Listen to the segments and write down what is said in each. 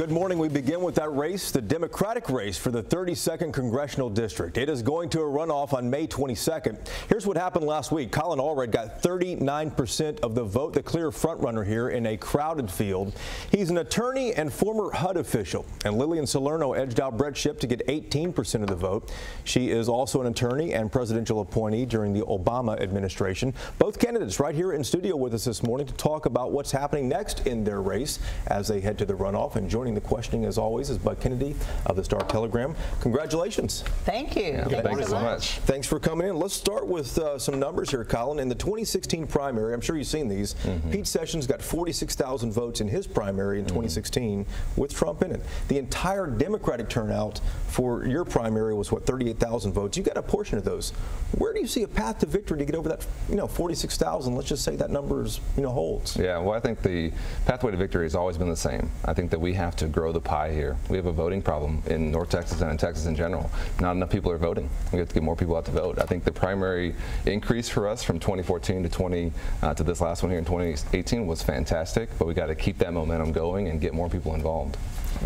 Good morning. We begin with that race, the Democratic race for the 32nd Congressional District. It is going to a runoff on May 22nd. Here's what happened last week. Collin Allred got 39% of the vote, the clear frontrunner here in a crowded field. He's an attorney and former HUD official. And Lillian Salerno edged out Brett Shipp to get 18% of the vote. She is also an attorney and presidential appointee during the Obama administration. Both candidates right here in studio with us this morning to talk about what's happening next in their race as they head to the runoff. And joining the questioning, as always, is Bud Kennedy of the Star-Telegram. Congratulations. Thank you. Yeah, thank you so much. Thanks for coming in. Let's start with some numbers here, Collin. In the 2016 primary, I'm sure you've seen these, Pete Sessions got 46,000 votes in his primary in 2016 with Trump in it. The entire Democratic turnout for your primary was, what, 38,000 votes. You got a portion of those. Where do you see a path to victory to get over that, 46,000? Let's just say that number is, holds. Yeah, well, I think the pathway to victory has always been the same. I think that we have to grow the pie here. We have a voting problem in North Texas and in Texas in general. Not enough people are voting. We have to get more people out to vote. I think the primary increase for us from 2014 to this last one here in 2018 was fantastic, but we got to keep that momentum going and get more people involved.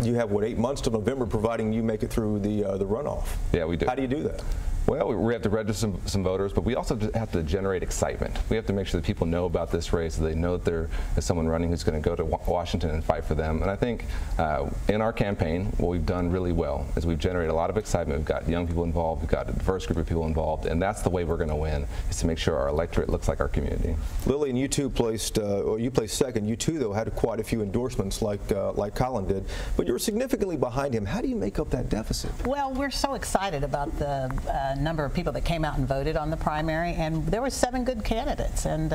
You have, what, 8 months to November, providing you make it through the runoff. Yeah, we do. How do you do that? Well, we have to register some voters, but we also have to generate excitement. We have to make sure that people know about this race, so they know that there is someone running who's going to go to Washington and fight for them. And I think in our campaign, what we've done really well is we've generated a lot of excitement. We've got young people involved. We've got a diverse group of people involved, and that's the way we're going to win, is to make sure our electorate looks like our community. Lillian, you two placed, you placed second. You two, though, had quite a few endorsements like Collin did, but you were significantly behind him. How do you make up that deficit? Well, we're so excited about the number of people that came out and voted on the primary, and there were 7 good candidates, and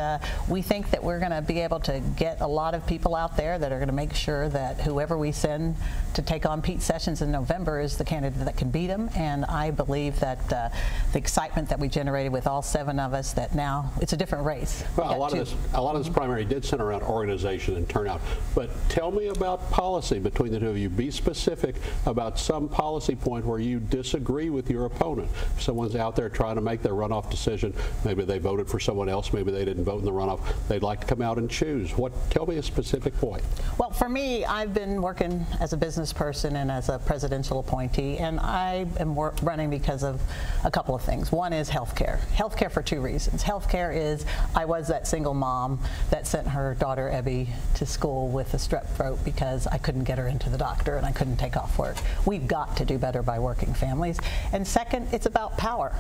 we think that we're going to be able to get a lot of people out there that are going to make sure that whoever we send to take on Pete Sessions in November is the candidate that can beat him. And I believe that the excitement that we generated with all 7 of us, that now it's a different race. Well, a lot of this primary did center around organization and turnout, but tell me about policy between the two of you. Be specific about some policy point where you disagree with your opponent. If someone's out there trying to make their runoff decision, maybe they voted for someone else, maybe they didn't vote in the runoff, they'd like to come out and choose. Tell me a specific point. Well, for me, I've been working as a business person and as a presidential appointee, and I am running because of a couple of things. One is healthcare. Healthcare for 2 reasons. Healthcare is, I was that single mom that sent her daughter Ebby to school with a strep throat because I couldn't get her into the doctor and I couldn't take off work. We've got to do better by working families. And second, it's about power.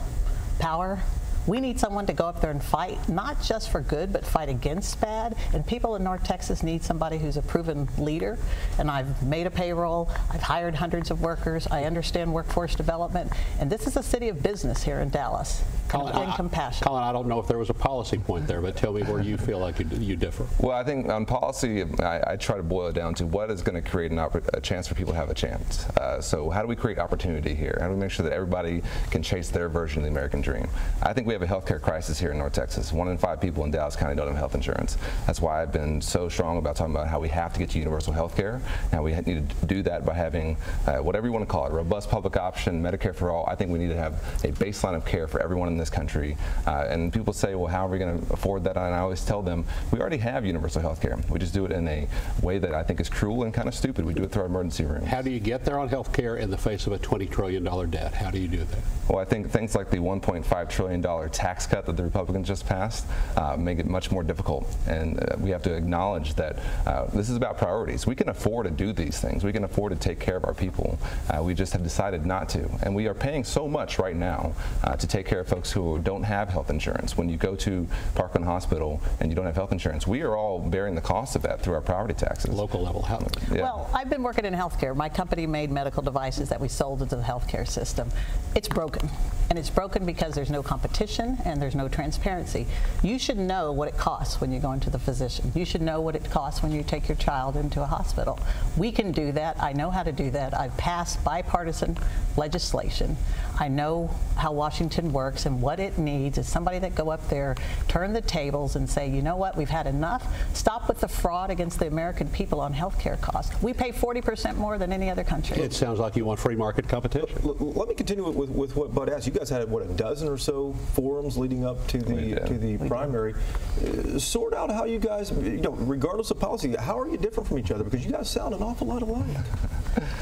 Power. We need someone to go up there and fight, not just for good, but fight against bad. And people in North Texas need somebody who's a proven leader. And I've made a payroll. I've hired hundreds of workers. I understand workforce development. And this is a city of business here in Dallas. Collin, compassion. Collin, I don't know if there was a policy point there, but tell me where you feel like you differ. Well, I think on policy, I try to boil it down to what is going to create a chance for people to have a chance. So how do we create opportunity here? How do we make sure that everybody can chase their version of the American dream? I think we have a healthcare crisis here in North Texas. 1 in 5 people in Dallas County don't have health insurance. That's why I've been so strong about talking about how we have to get to universal health care. Now we need to do that by having whatever you want to call it, robust public option, Medicare for all. I think we need to have a baseline of care for everyone in this country. And people say, well, how are we going to afford that? And I always tell them, we already have universal health care. We just do it in a way that I think is cruel and kind of stupid. We do it through our emergency rooms. How do you get there on health care in the face of a $20 trillion debt? How do you do that? Well, I think things like the $1.5 trillion tax cut that the Republicans just passed make it much more difficult. And we have to acknowledge that this is about priorities. We can afford to do these things. We can afford to take care of our people. We just have decided not to. And we are paying so much right now to take care of folks who don't have health insurance. When you go to Parkland Hospital and you don't have health insurance, we are all bearing the cost of that through our property taxes. Local level health. Yeah. Well, I've been working in healthcare. My company made medical devices that we sold into the healthcare system. It's broken. And it's broken because there's no competition and there's no transparency. You should know what it costs when you go into the physician. You should know what it costs when you take your child into a hospital. We can do that. I know how to do that. I've passed bipartisan legislation. I know how Washington works, and what it needs is somebody that go up there, turn the tables and say, you know what, we've had enough. Stop with the fraud against the American people on health care costs. We pay 40% more than any other country. It sounds like you want free market competition. Let me continue with what Bud asked. You guys had, what, a dozen or so forums leading up to the primary. Sort out how you guys, regardless of policy, how are you different from each other? Because you guys sound an awful lot alike.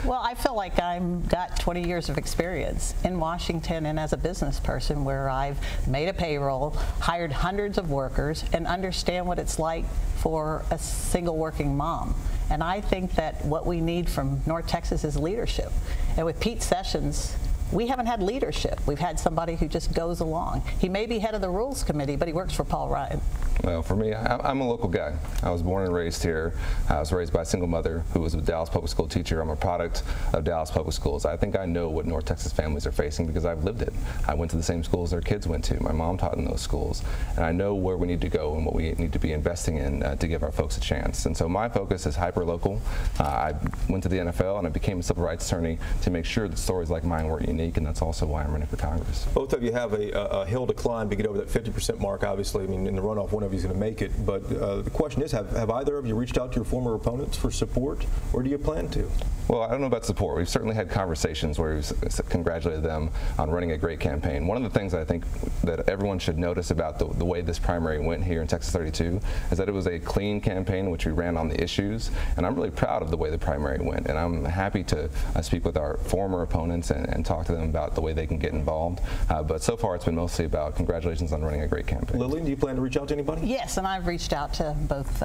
Well, I feel like I've got 20 years of experience in Washington and as a business person, where I've made a payroll, hired hundreds of workers, and understand what it's like for a single working mom. And I think that what we need from North Texas is leadership. And with Pete Sessions, we haven't had leadership. We've had somebody who just goes along. He may be head of the Rules Committee, but he works for Paul Ryan. Well, for me, I'm a local guy. I was born and raised here. I was raised by a single mother who was a Dallas Public School teacher. I'm a product of Dallas Public Schools. I think I know what North Texas families are facing because I've lived it. I went to the same schools their kids went to. My mom taught in those schools. And I know where we need to go and what we need to be investing in to give our folks a chance. And so my focus is hyper-local. I went to the NFL and I became a civil rights attorney to make sure that stories like mine weren't unique, and that's also why I'm running for Congress. Both of you have a hill to climb to get over that 50% mark, obviously. I mean, in the runoff, one of you is going to make it. But the question is, have either of you reached out to your former opponents for support, or do you plan to? Well, I don't know about support. We've certainly had conversations where we've congratulated them on running a great campaign. One of the things I think that everyone should notice about the way this primary went here in Texas 32 is that it was a clean campaign, which we ran on the issues, and I'm really proud of the way the primary went, and I'm happy to speak with our former opponents and talk to them about the way they can get involved. But so far, it's been mostly about congratulations on running a great campaign. Lillian, do you plan to reach out to anybody? Yes, and I've reached out to both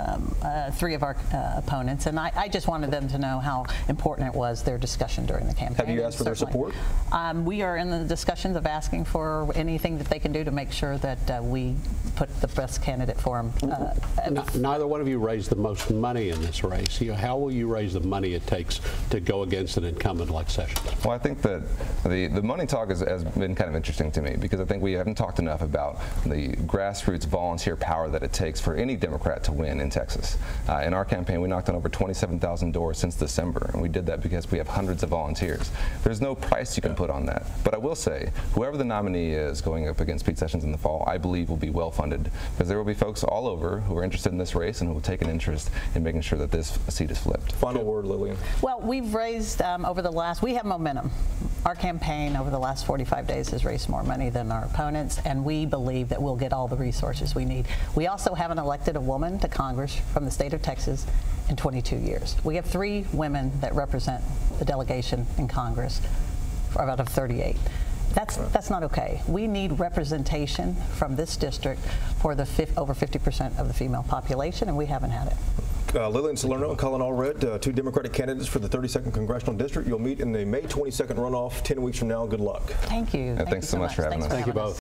three of our opponents, and I just wanted them to know how important it was, their discussion during the campaign. Have you asked for their support? We are in the discussions of asking for anything that they can do to make sure that we put the best candidate for them. Neither one of you raised the most money in this race. How will you raise the money it takes to go against an incumbent like Sessions? Well, I think that the money talk has been kind of interesting to me because I think we haven't talked enough about the grassroots volunteer power that it takes for any Democrat to win in Texas. In our campaign, we knocked on over 27,000 doors since December, and we did that because we have hundreds of volunteers. There's no price you can put on that. But I will say, whoever the nominee is going up against Pete Sessions in the fall, I believe will be well funded, because there will be folks all over who are interested in this race and who will take an interest in making sure that this seat is flipped. Final word, Lillian. Well, we've raised we have momentum. Our campaign over the last 45 days has raised more money than our opponents, and we believe that we'll get all the resources we need. We also haven't elected a woman to Congress from the state of Texas in 22 years. We have 3 women that represent the delegation in Congress out of 38. That's not okay. We need representation from this district for the over 50% of the female population, and we haven't had it. Lillian Salerno and Collin Allred, 2 Democratic candidates for the 32nd Congressional District. You'll meet in the May 22nd runoff 10 weeks from now. Good luck. Thank you. Thanks so much for having us. Thank you both.